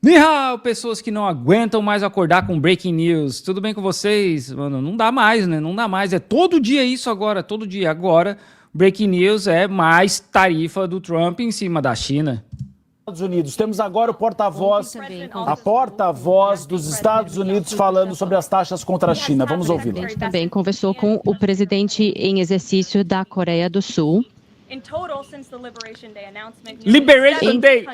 Ni hao, pessoas que não aguentam mais acordar com breaking news. Tudo bem com vocês? Mano, não dá mais, né? Não dá mais. É todo dia isso agora, todo dia. Agora, breaking news é mais tarifa do Trump em cima da China. Estados Unidos. Temos agora o porta-voz, a porta-voz dos Estados Unidos falando sobre as taxas contra a China. Vamos ouvi-lo. O presidente também conversou com o presidente em exercício da Coreia do Sul. Liberation Day.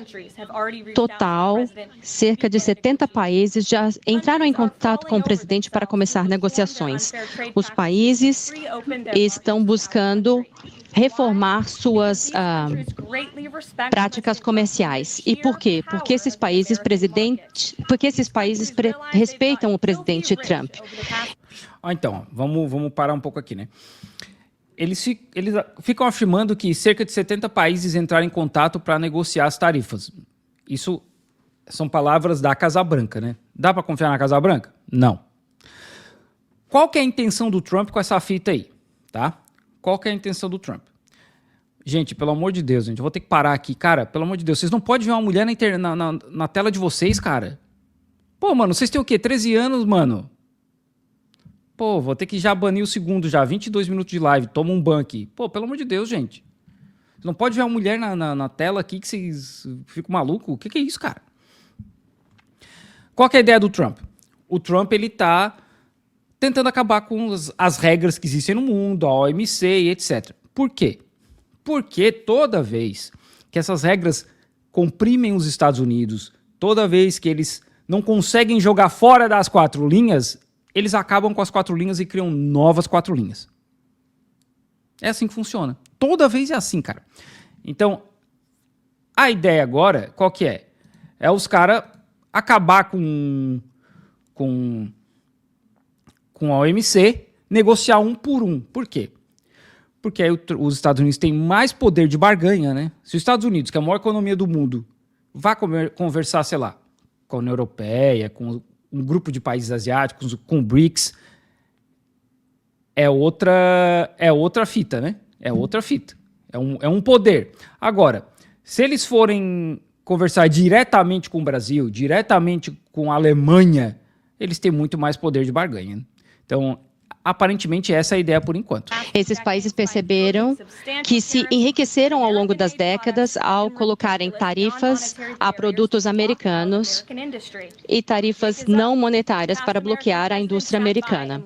Total, cerca de 70 países já entraram em contato com o presidente para começar negociações. Os países estão buscando reformar suas práticas comerciais. E por quê? Porque esses países respeitam o presidente Trump. Então, vamos parar um pouco aqui, né? Eles ficam afirmando que cerca de 70 países entraram em contato para negociar as tarifas. Isso são palavras da Casa Branca, né? Dá para confiar na Casa Branca? Não. Qual que é a intenção do Trump com essa fita aí, tá? Qual que é a intenção do Trump? Gente, pelo amor de Deus, gente, eu vou ter que parar aqui. Cara, pelo amor de Deus, vocês não podem ver uma mulher na tela de vocês, cara. Pô, mano, vocês têm o quê? 13 anos, mano? Pô, vou ter que já banir o segundo já. 22 minutos de live, toma um ban aqui. Pô, pelo amor de Deus, gente. Você não pode ver uma mulher na tela aqui que vocês ficam malucos? O que é isso, cara? Qual que é a ideia do Trump? O Trump, ele tá tentando acabar com as regras que existem no mundo, a OMC e etc. Por quê? Porque toda vez que essas regras comprimem os Estados Unidos, toda vez que eles não conseguem jogar fora das 4 linhas, eles acabam com as 4 linhas e criam novas 4 linhas. É assim que funciona. Toda vez é assim, cara. Então, a ideia agora, qual que é? É os caras acabar com a OMC, negociar um por um. Por quê? Porque aí os Estados Unidos têm mais poder de barganha, né? Se os Estados Unidos, que é a maior economia do mundo, vai conversar, sei lá, com a União Europeia, com um grupo de países asiáticos, com o BRICS, é outra fita, né? É outra fita. É um poder. Agora, se eles forem conversar diretamente com o Brasil, diretamente com a Alemanha, eles têm muito mais poder de barganha, né? Então, aparentemente, essa é a ideia por enquanto. Esses países perceberam que se enriqueceram ao longo das décadas ao colocarem tarifas a produtos americanos e tarifas não monetárias para bloquear a indústria americana.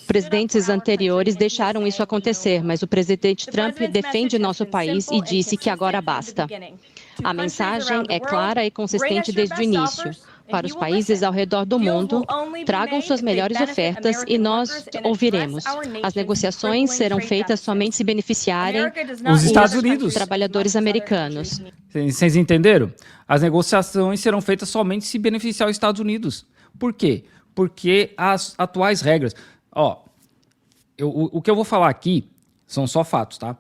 Presidentes anteriores deixaram isso acontecer, mas o presidente Trump defende nosso país e disse que agora basta. A mensagem é clara e consistente desde o início. Para os países ao redor do mundo, tragam suas melhores ofertas e nós ouviremos. As negociações serão feitas somente se beneficiarem os Estados Unidos, trabalhadores americanos. Vocês entenderam? As negociações serão feitas somente se beneficiar os Estados Unidos. Por quê? Porque as atuais regras... o que eu vou falar aqui são só fatos, tá?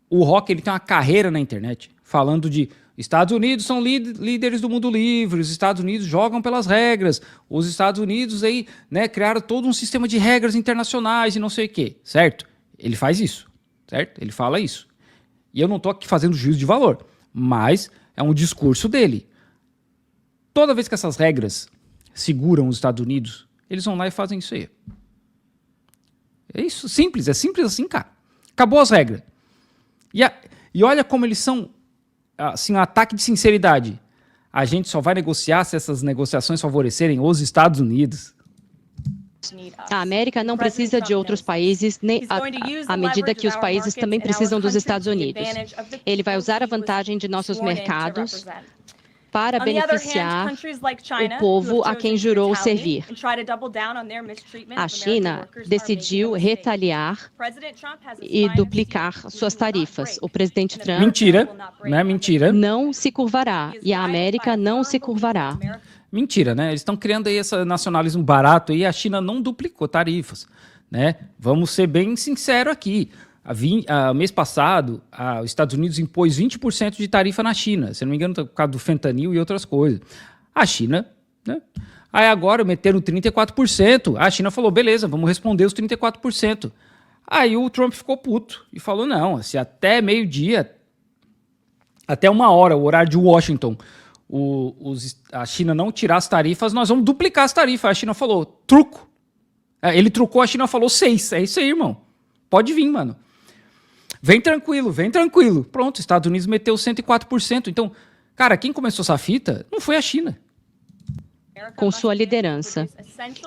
O Rock, ele tem uma carreira na internet falando de Estados Unidos são líderes do mundo livre, os Estados Unidos jogam pelas regras, os Estados Unidos aí, né, criaram todo um sistema de regras internacionais e não sei o quê, certo? Ele faz isso, certo? Ele fala isso. E eu não estou aqui fazendo juízo de valor, mas é um discurso dele. Toda vez que essas regras seguram os Estados Unidos, eles vão lá e fazem isso aí. É isso, simples, é simples assim, cara. Acabou as regras. E olha como eles são, assim, um ataque de sinceridade. A gente só vai negociar se essas negociações favorecerem os Estados Unidos. A América não precisa de outros países, nem à medida que os países também precisam dos Estados Unidos. Ele vai usar a vantagem de nossos mercados para beneficiar o povo a quem jurou servir. A China decidiu retaliar e duplicar suas tarifas. O presidente Trump não se curvará e a América não se curvará. Mentira, né? Eles estão criando aí esse nacionalismo barato e a China não duplicou tarifas, né? Vamos ser bem sinceros aqui. Mês passado, os Estados Unidos impôs 20% de tarifa na China, se não me engano, por causa do fentanil e outras coisas. A China, né? Aí agora meteram 34%. A China falou, beleza, vamos responder os 34%. Aí o Trump ficou puto e falou, não, se até meio-dia, até 1 hora, o horário de Washington, a China não tirar as tarifas, nós vamos duplicar as tarifas. A China falou, truco. Ele trucou, a China falou 6. É isso aí, irmão. Pode vir, mano. Vem tranquilo, vem tranquilo. Pronto, Estados Unidos meteu 104%. Então, cara, quem começou essa fita não foi a China. Com sua liderança.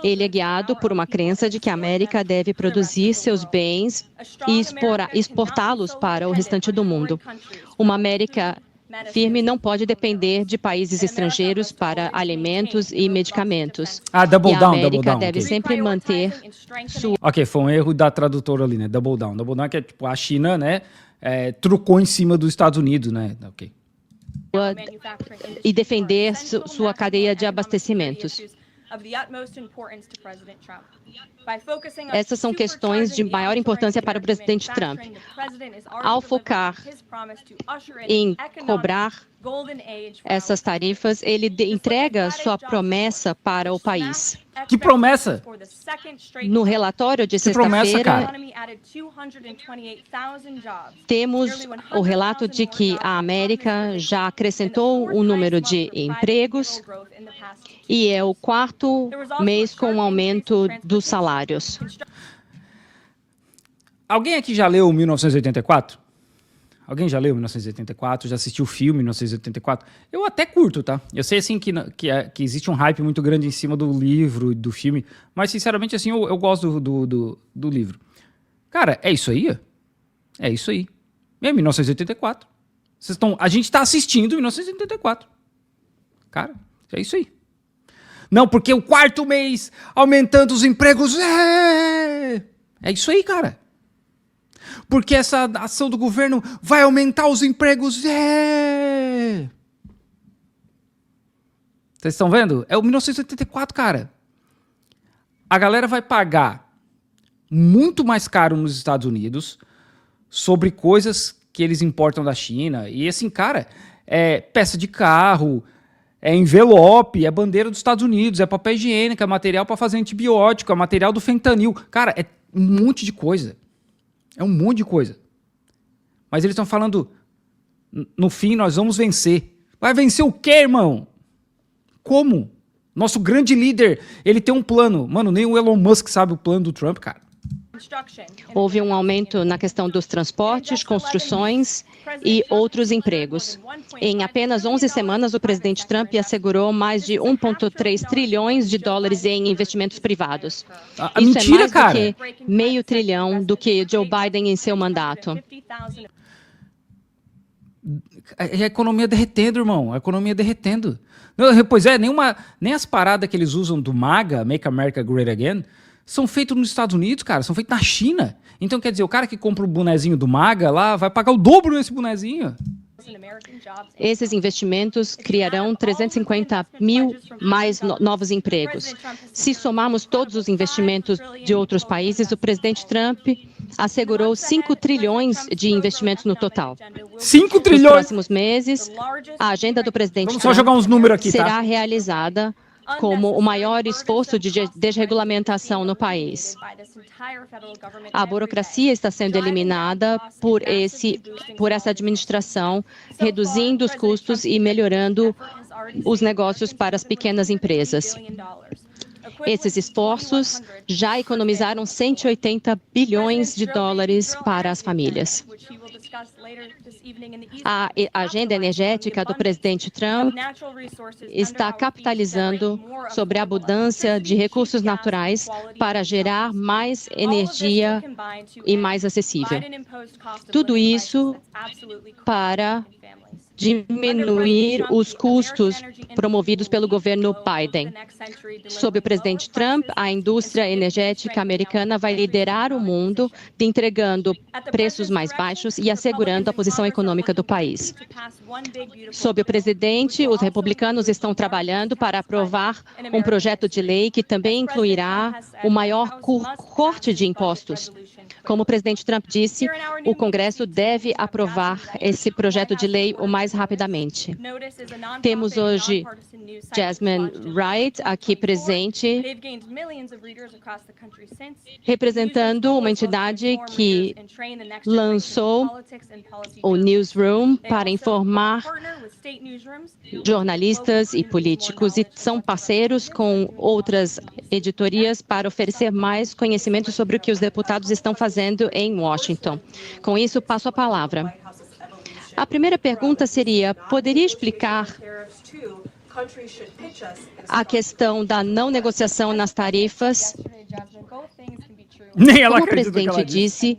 Ele é guiado por uma crença de que a América deve produzir seus bens e exportá-los para o restante do mundo. Uma América firme não pode depender de países estrangeiros para alimentos e medicamentos. Double e a down, América double down. deve sempre manter sua... Ok, foi um erro da tradutora ali, né? Double down. Double down é que tipo, a China, né, trucou em cima dos Estados Unidos, né? Ok. E defender sua cadeia de abastecimentos. Essas são questões de maior importância para o presidente Trump. Ao focar em cobrar essas tarifas, ele entrega sua promessa para o país. Que promessa? No relatório de sexta-feira, temos o relato de que a América já acrescentou o número de empregos e é o 4º mês com o aumento dos salários. Alguém aqui já leu 1984? Alguém já leu 1984? Já assistiu o filme 1984? Eu até curto, tá? Eu sei, assim, que existe um hype muito grande em cima do livro e do filme, mas, sinceramente, assim, eu gosto do livro. Cara, é isso aí? É isso aí. É 1984. A gente tá assistindo 1984. Cara, é isso aí. Não, porque o 4º mês aumentando os empregos. É isso aí, cara. Porque essa ação do governo vai aumentar os empregos. Vocês estão vendo? É o 1984, cara. A galera vai pagar muito mais caro nos Estados Unidos sobre coisas que eles importam da China. E assim, cara, é peça de carro, é envelope, é bandeira dos Estados Unidos, é papel higiênico, é material para fazer antibiótico, é material do fentanil. Cara, é um monte de coisa. É um monte de coisa. Mas eles estão falando, no fim nós vamos vencer. Vai vencer o quê, irmão? Como? Nosso grande líder, ele tem um plano. Mano, nem o Elon Musk sabe o plano do Trump, cara. Houve um aumento na questão dos transportes, construções e outros empregos. Em apenas 11 semanas, o presidente Trump assegurou mais de 1,3 trilhões de dólares em investimentos privados. Isso mentira, é mais cara. do que meio trilhão do que Joe Biden em seu mandato. É a economia derretendo, irmão. A economia derretendo. Pois é, nem as paradas que eles usam do MAGA, Make America Great Again, são feitos nos Estados Unidos, cara. São feitos na China. Então, quer dizer, o cara que compra o bonezinho do MAGA lá vai pagar o dobro nesse bonezinho. Esses investimentos criarão 350 mil mais novos empregos. Se somarmos todos os investimentos de outros países, o presidente Trump assegurou 5 trilhões de investimentos no total. 5 trilhões? Nos próximos meses, a agenda do presidente Vamos Trump só jogar uns números aqui, será tá? realizada como o maior esforço de desregulamentação no país. A burocracia está sendo eliminada por essa administração, reduzindo os custos e melhorando os negócios para as pequenas empresas. Esses esforços já economizaram 180 bilhões de dólares para as famílias. A agenda energética do presidente Trump está capitalizando sobre a abundância de recursos naturais para gerar mais energia e mais acessível. Tudo isso para diminuir os custos promovidos pelo governo Biden. Sob o presidente Trump, a indústria energética americana vai liderar o mundo, entregando preços mais baixos e assegurando a posição econômica do país. Sob o presidente, os republicanos estão trabalhando para aprovar um projeto de lei que também incluirá o maior corte de impostos. Como o presidente Trump disse, o Congresso deve aprovar esse projeto de lei o mais mais rapidamente. Temos hoje Jasmine Wright aqui presente, representando uma entidade que lançou o Newsroom para informar jornalistas e políticos, e são parceiros com outras editorias para oferecer mais conhecimento sobre o que os deputados estão fazendo em Washington. Com isso, passo a palavra. A primeira pergunta seria: poderia explicar a questão da não negociação nas tarifas? Nem ela Como o acredita no que presidente ela disse,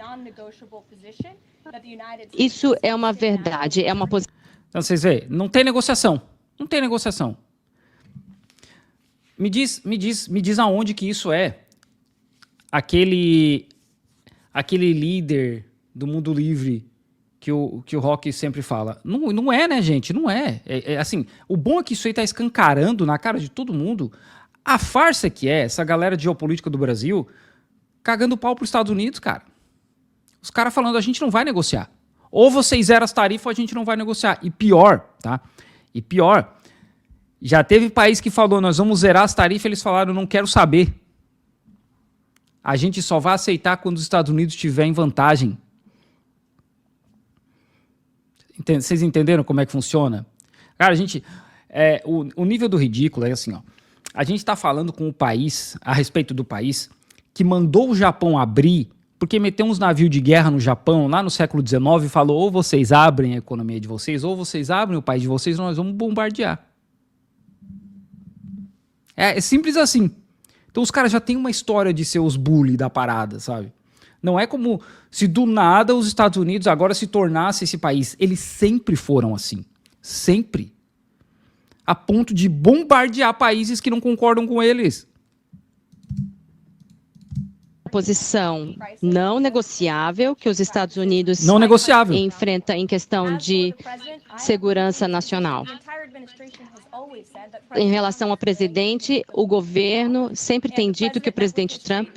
isso é uma verdade, é uma posição. Então, vocês veem, não tem negociação. Não tem negociação. Me diz aonde que isso é aquele líder do mundo livre que o Rock sempre fala. Não é, né, gente? Não é. Assim, o bom é que isso aí tá escancarando na cara de todo mundo a farsa que é essa galera de geopolítica do Brasil cagando pau pros Estados Unidos, cara. Os caras falando, a gente não vai negociar. Ou vocês zeram as tarifas ou a gente não vai negociar. E pior, tá? E pior, já teve país que falou, nós vamos zerar as tarifas, eles falaram, não quero saber. A gente só vai aceitar quando os Estados Unidos estiverem em vantagem. Vocês entenderam como é que funciona? Cara, a gente... o nível do ridículo é assim, ó. A gente está falando com o país, a respeito do país, que mandou o Japão abrir, porque meteu uns navios de guerra no Japão, lá no século XIX, e falou, ou vocês abrem a economia de vocês, ou vocês abrem o país de vocês, nós vamos bombardear. É simples assim. Então os caras já têm uma história de ser os bully da parada, sabe? Não é como se do nada os Estados Unidos agora se tornasse esse país. Eles sempre foram assim. Sempre. A ponto de bombardear países que não concordam com eles. Posição não negociável que os Estados Unidos Não negociável. enfrenta em questão de segurança nacional. Em relação ao presidente, o governo sempre tem dito que o presidente Trump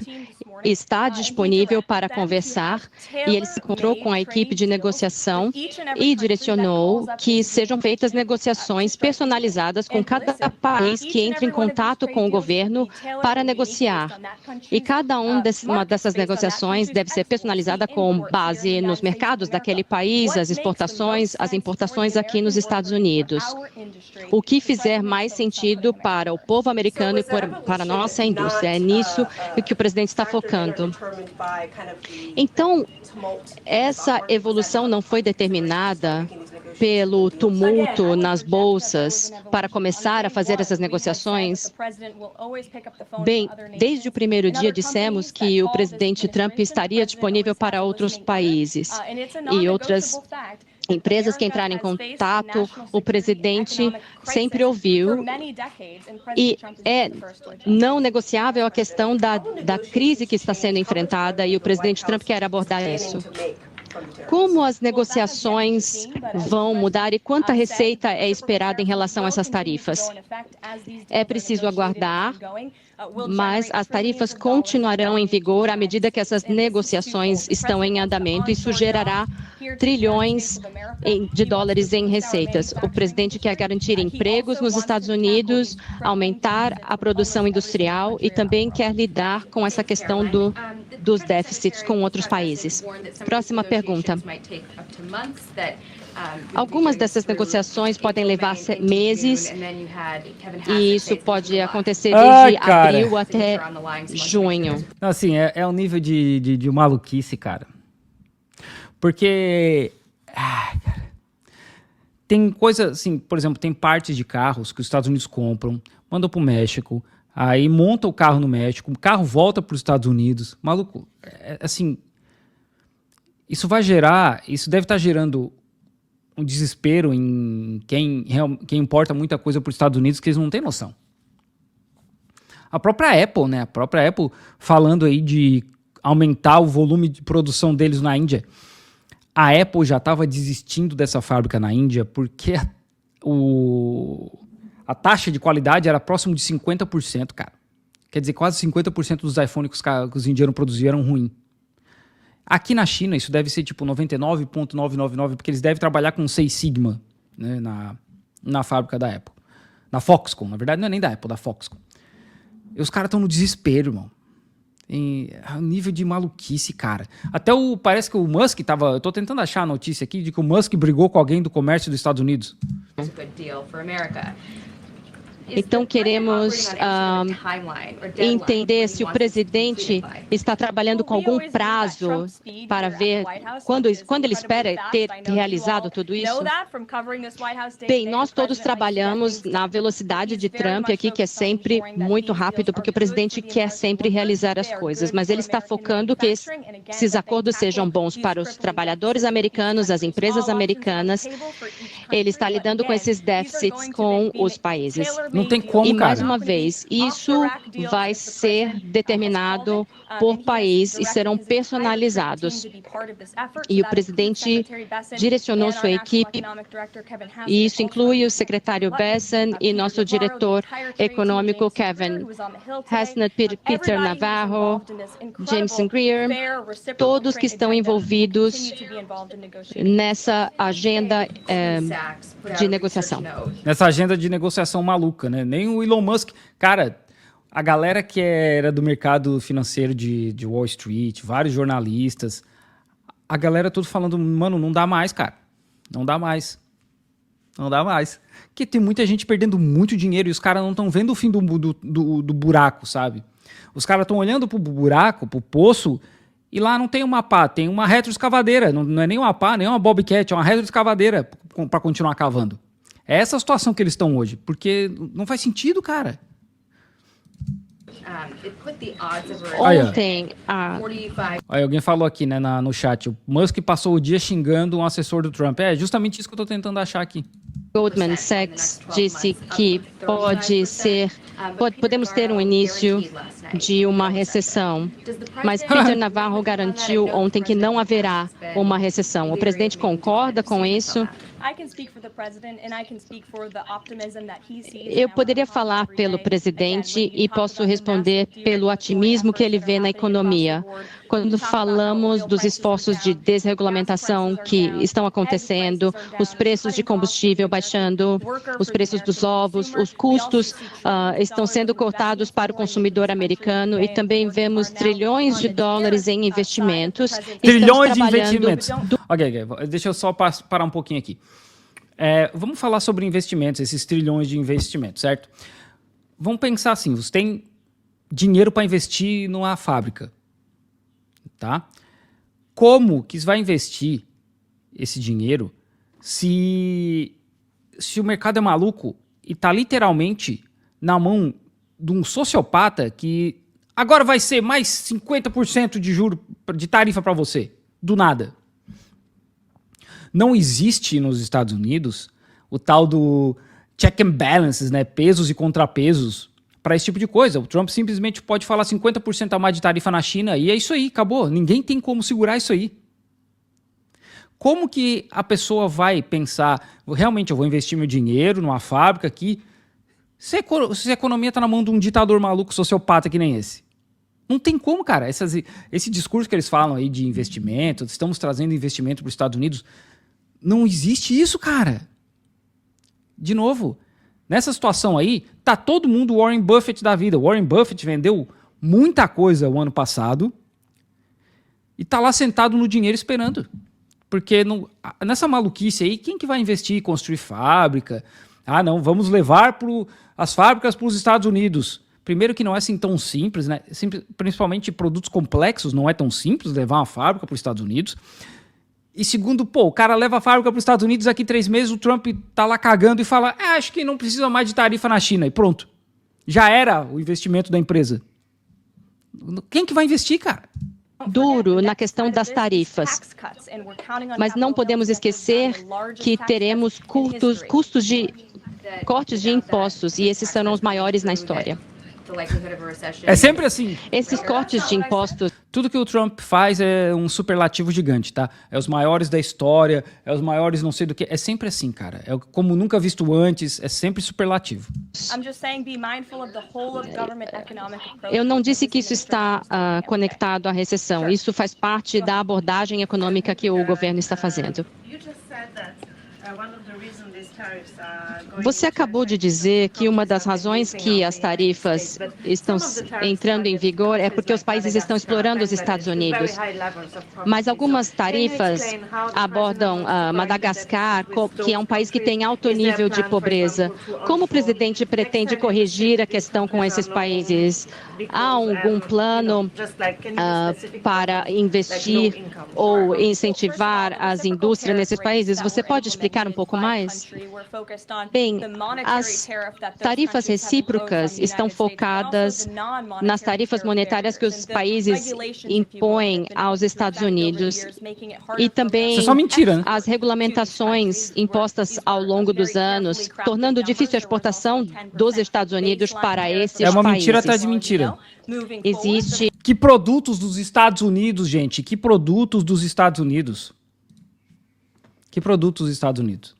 está disponível para conversar, e ele se encontrou com a equipe de negociação e direcionou que sejam feitas negociações personalizadas com cada país que entre em contato com o governo para negociar. E cada uma dessas negociações deve ser personalizada com base nos mercados daquele país, as exportações, as importações aqui nos Estados Unidos. O que fizer mais sentido para o povo americano e para a nossa indústria. É nisso que o presidente está focando. Então, essa evolução não foi determinada pelo tumulto nas bolsas para começar a fazer essas negociações? Bem, desde o primeiro dia dissemos que o presidente Trump estaria disponível para outros países e outras empresas que entraram em contato, o presidente sempre ouviu, e é não negociável a questão da crise que está sendo enfrentada, e o presidente Trump quer abordar isso. Como as negociações vão mudar e quanta receita é esperada em relação a essas tarifas? É preciso aguardar, mas as tarifas continuarão em vigor à medida que essas negociações estão em andamento. Isso gerará trilhões de dólares em receitas. O presidente quer garantir empregos nos Estados Unidos, aumentar a produção industrial e também quer lidar com essa questão dos déficits com outros países. Próxima pergunta. Algumas dessas negociações podem levar meses e isso pode acontecer desde abril até junho. Assim, é um nível de maluquice, cara. Porque cara, tem coisa assim, por exemplo, tem partes de carros que os Estados Unidos compram, mandam para o México, aí monta o carro no México, o carro volta para os Estados Unidos. Maluco, assim, isso deve estar gerando um desespero em quem importa muita coisa para os Estados Unidos, que eles não têm noção. A própria Apple, né? A própria Apple falando aí de aumentar o volume de produção deles na Índia. A Apple já estava desistindo dessa fábrica na Índia porque a taxa de qualidade era próximo de 50%, cara. Quer dizer, quase 50% dos iPhones que os indianos produziam eram ruins. Aqui na China, isso deve ser tipo 99,999, porque eles devem trabalhar com 6 Sigma. né, na fábrica da Apple. Na Foxconn, na verdade não é nem da Apple, da Foxconn. E os caras estão no desespero, irmão. O nível de maluquice, cara. Até parece que o Musk tava... Eu tô tentando achar a notícia aqui de que o Musk brigou com alguém do comércio dos Estados Unidos. Então, queremos entender se o presidente está trabalhando com algum prazo para ver quando ele espera ter realizado tudo isso. Bem, nós todos trabalhamos na velocidade de Trump aqui, que é sempre muito rápido, porque o presidente quer sempre realizar as coisas, mas ele está focando que esses acordos sejam bons para os trabalhadores americanos, as empresas americanas. Ele está lidando com esses déficits com os países. Não tem como, e, cara. mais uma vez, isso vai ser determinado por país e serão personalizados. E o presidente direcionou sua equipe, e isso inclui o secretário Bessent e nosso diretor econômico, Kevin Hassett, Peter Navarro, Jameson Greer, todos que estão envolvidos nessa agenda de negociação. Nessa agenda de negociação maluca, né? Nem o Elon Musk... Cara, a galera que era do mercado financeiro de Wall Street, vários jornalistas, a galera tudo falando, mano, não dá mais, cara. Não dá mais. Não dá mais. Porque tem muita gente perdendo muito dinheiro e os caras não estão vendo o fim do buraco, sabe? Os caras estão olhando pro buraco, pro poço, e lá não tem uma pá, tem uma retroescavadeira. Não é nem uma pá, nem uma bobcat, é uma retroescavadeira para continuar cavando. É essa a situação que eles estão hoje, porque não faz sentido, cara. Ontem, Aí alguém falou aqui, né, no chat, o Musk passou o dia xingando um assessor do Trump. É justamente isso que eu estou tentando achar aqui. Goldman Sachs disse que podemos ter um início de uma recessão, mas Peter Navarro garantiu ontem que não haverá uma recessão. O presidente concorda com isso? Eu poderia falar pelo presidente e posso responder pelo otimismo que ele vê na economia. Quando falamos dos esforços de desregulamentação que estão acontecendo, os preços de combustível baixando, os preços dos ovos, os custos estão sendo cortados para o consumidor americano e também vemos trilhões de dólares em investimentos. Trilhões de investimentos. Ok, deixa eu só parar um pouquinho aqui. Vamos falar sobre investimentos, esses trilhões de investimentos, certo? Vamos pensar assim, você tem dinheiro para investir numa fábrica, tá? Como que você vai investir esse dinheiro se o mercado é maluco e está literalmente na mão de um sociopata que agora vai ser mais 50% de juro de tarifa para você, do nada? Não existe nos Estados Unidos o tal do check and balances, né? Pesos e contrapesos para esse tipo de coisa. O Trump simplesmente pode falar 50% a mais de tarifa na China e é isso aí, acabou. Ninguém tem como segurar isso aí. Como que a pessoa vai pensar, realmente eu vou investir meu dinheiro numa fábrica aqui, se a economia está na mão de um ditador maluco sociopata que nem esse? Não tem como, cara. Esse discurso que eles falam aí de investimento, estamos trazendo investimento para os Estados Unidos, não existe isso, cara. De novo, nessa situação aí, tá todo mundo Warren Buffett da vida. Warren Buffett vendeu muita coisa o ano passado e tá lá sentado no dinheiro esperando. Porque nessa maluquice aí, quem que vai investir, construir fábrica? Ah, não, vamos levar as fábricas para os Estados Unidos. Primeiro que não é assim tão simples, né? Principalmente produtos complexos, não é tão simples levar uma fábrica para os Estados Unidos. E segundo, o cara leva a fábrica para os Estados Unidos, aqui 3 meses o Trump tá lá cagando e fala, acho que não precisa mais de tarifa na China, e pronto. Já era o investimento da empresa. Quem que vai investir, cara? Duro na questão das tarifas, mas não podemos esquecer que teremos cortes de impostos, e esses serão os maiores na história. É sempre assim. Esses cortes de impostos... Tudo que o Trump faz é um superlativo gigante, tá? É os maiores da história, é os maiores não sei do que. É sempre assim, cara. É como nunca visto antes, é sempre superlativo. Eu não disse que isso está conectado à recessão. Isso faz parte da abordagem econômica que o governo está fazendo. Você acabou de dizer que uma das razões que as tarifas estão entrando em vigor é porque os países estão explorando os Estados Unidos. Mas algumas tarifas abordam Madagascar, que é um país que tem alto nível de pobreza. Como o presidente pretende corrigir a questão com esses países? Há algum plano para investir ou incentivar as indústrias nesses países? Você pode explicar um pouco mais? Bem, as tarifas recíprocas estão focadas nas tarifas monetárias que os países impõem aos Estados Unidos e também Isso é só mentira, né? as regulamentações impostas ao longo dos anos, tornando difícil a exportação dos Estados Unidos para esses países. É uma mentira atrás de mentira. Existe Que produtos dos Estados Unidos, gente? Que produtos dos Estados Unidos? Que produtos dos Estados Unidos?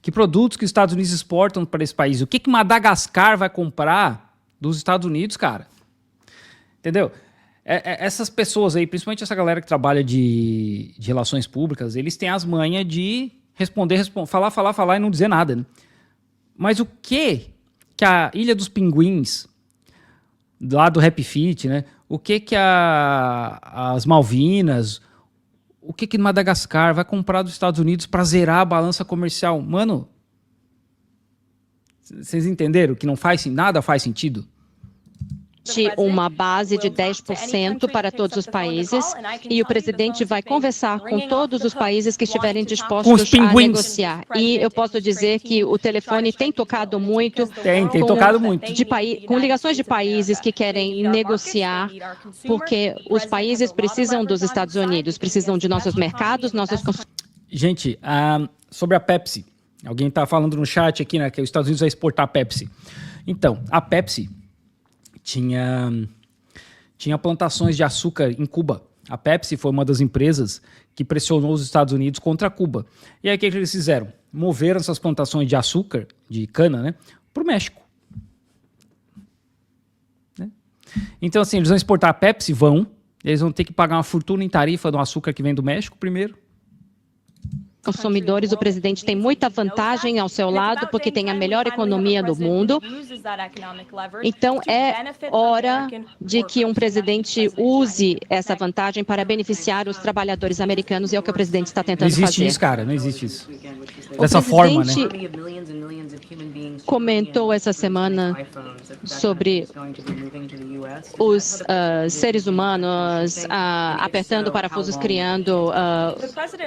Que produtos que os Estados Unidos exportam para esse país? O que que Madagascar vai comprar dos Estados Unidos, cara? Entendeu? Essas pessoas aí, principalmente essa galera que trabalha de relações públicas, eles têm as manhas de falar e não dizer nada, né? Mas o que a Ilha dos Pinguins, lá do Happy Feet, né? O que as Malvinas, o que Madagascar vai comprar dos Estados Unidos para zerar a balança comercial? Mano, vocês entenderam que nada faz sentido? uma base de 10% para todos os países e o presidente vai conversar com todos os países que estiverem dispostos a negociar. E eu posso dizer que o telefone tem tocado muito. Tem tocado muito. Com ligações de países que querem negociar, porque os países precisam dos Estados Unidos, precisam de nossos mercados, Gente, sobre a Pepsi. Alguém está falando no chat aqui, né, que os Estados Unidos vai exportar a Pepsi. Então, a Pepsi tinha plantações de açúcar em Cuba. A Pepsi foi uma das empresas que pressionou os Estados Unidos contra Cuba. E aí o que eles fizeram? Moveram essas plantações de açúcar, de cana, né, para o México. Né? Então, assim, eles vão exportar a Pepsi? Eles vão ter que pagar uma fortuna em tarifa do açúcar que vem do México primeiro. Consumidores, o presidente tem muita vantagem ao seu lado, porque tem a melhor economia do mundo. Então, é hora de que um presidente use essa vantagem para beneficiar os trabalhadores americanos, e é o que o presidente está tentando fazer. Não existe isso, cara, não existe isso. Dessa forma, né? O presidente comentou essa semana sobre os seres humanos apertando parafusos, criando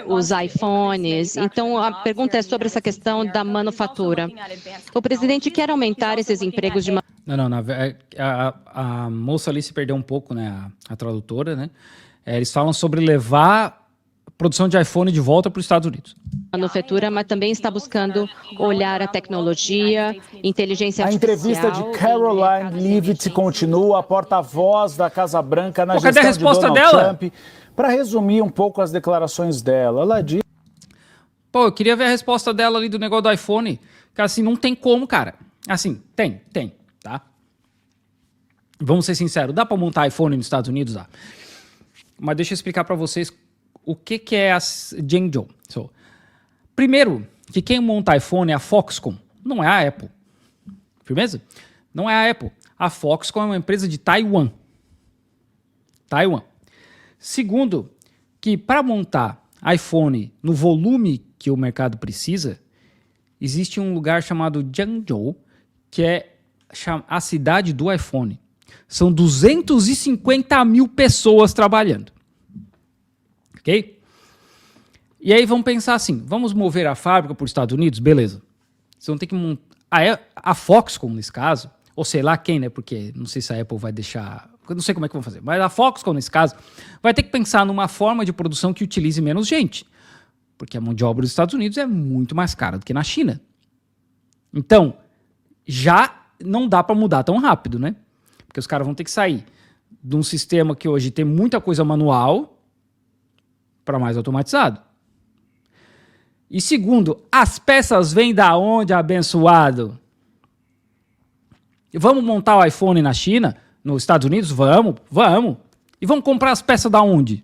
os iPhones. Então, a pergunta é sobre essa questão da manufatura. O presidente quer aumentar esses empregos de... Não. A moça ali se perdeu um pouco, né? A tradutora, né? Eles falam sobre levar a produção de iPhone de volta para os Estados Unidos. Manufatura, mas também está buscando olhar a tecnologia, inteligência artificial. A entrevista de Caroline Leavitt continua, a porta-voz da Casa Branca na gestão cadê a resposta de Donald dela? Trump. Para resumir um pouco as declarações dela, ela diz... Pô, eu queria ver a resposta dela ali do negócio do iPhone. Cara, assim, não tem como, cara. Assim, tem, tá? Vamos ser sinceros, dá para montar iPhone nos Estados Unidos? Dá. Mas deixa eu explicar para vocês o que é a Zhengzhou. Primeiro, que quem monta iPhone é a Foxconn, não é a Apple. Firmeza? Não é a Apple. A Foxconn é uma empresa de Taiwan. Segundo, que para montar iPhone no volume que o mercado precisa, existe um lugar chamado Zhengzhou, que é a cidade do iPhone. São 250 mil pessoas trabalhando. Ok? E aí vamos pensar assim, vamos mover a fábrica para os Estados Unidos? Beleza. Vocês vão ter que montar... A Foxconn, nesse caso, ou sei lá quem, né? Porque não sei se a Apple vai deixar... Eu não sei como é que vão fazer. Mas a Foxconn, nesse caso, vai ter que pensar numa forma de produção que utilize menos gente. Porque a mão de obra dos Estados Unidos é muito mais cara do que na China. Então, já não dá para mudar tão rápido, né? Porque os caras vão ter que sair de um sistema que hoje tem muita coisa manual para mais automatizado. E segundo, as peças vêm da onde, abençoado? Vamos montar o iPhone na China, nos Estados Unidos? Vamos. E vamos comprar as peças da onde?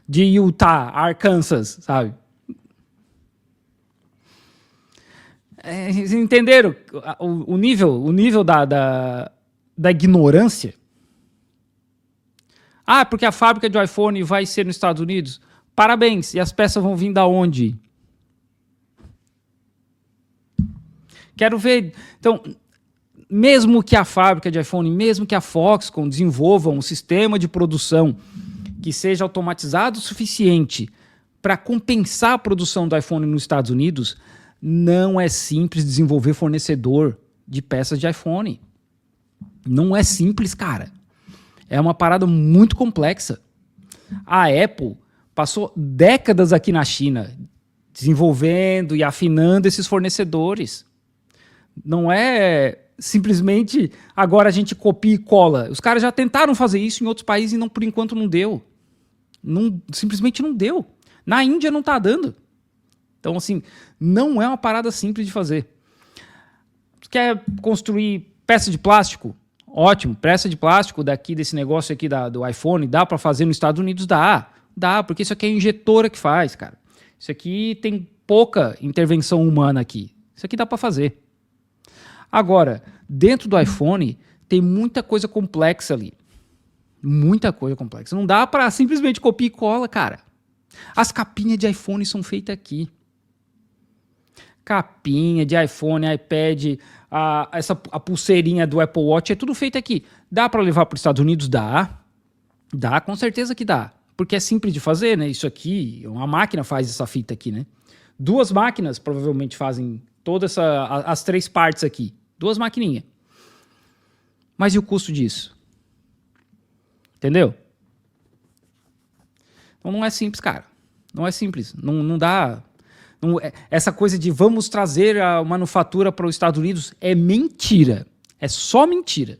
De Utah, Arkansas, sabe? Entenderam o nível da ignorância? Ah, porque a fábrica de iPhone vai ser nos Estados Unidos? Parabéns. E as peças vão vir da onde? Quero ver. Então, mesmo que a fábrica de iPhone, mesmo que a Foxconn desenvolvam um sistema de produção que seja automatizado o suficiente para compensar a produção do iPhone nos Estados Unidos, não é simples desenvolver fornecedor de peças de iPhone. Não é simples, cara. É uma parada muito complexa. A Apple passou décadas aqui na China desenvolvendo e afinando esses fornecedores. Não é simplesmente agora a gente copia e cola. Os caras já tentaram fazer isso em outros países e por enquanto não deu. Simplesmente não deu. Na Índia não está dando. Então, assim, não é uma parada simples de fazer. Você quer construir peça de plástico? Ótimo, peça de plástico desse negócio aqui do iPhone, dá para fazer nos Estados Unidos? Dá, porque isso aqui é a injetora que faz, cara. Isso aqui tem pouca intervenção humana aqui. Isso aqui dá para fazer. Agora, dentro do iPhone, tem muita coisa complexa ali. Muita coisa complexa. Não dá para simplesmente copiar e cola, cara. As capinhas de iPhone são feitas aqui. Capinha de iPhone, iPad, a pulseirinha do Apple Watch, é tudo feito aqui. Dá para levar para os Estados Unidos? Dá, com certeza que dá. Porque é simples de fazer, né? Isso aqui, uma máquina faz essa fita aqui, né? 2 máquinas provavelmente fazem todas as 3 partes aqui. 2 maquininhas. Mas e o custo disso? Entendeu? Então não é simples, cara. Não é simples. Não dá... essa coisa de vamos trazer a manufatura para os Estados Unidos é mentira. É só mentira.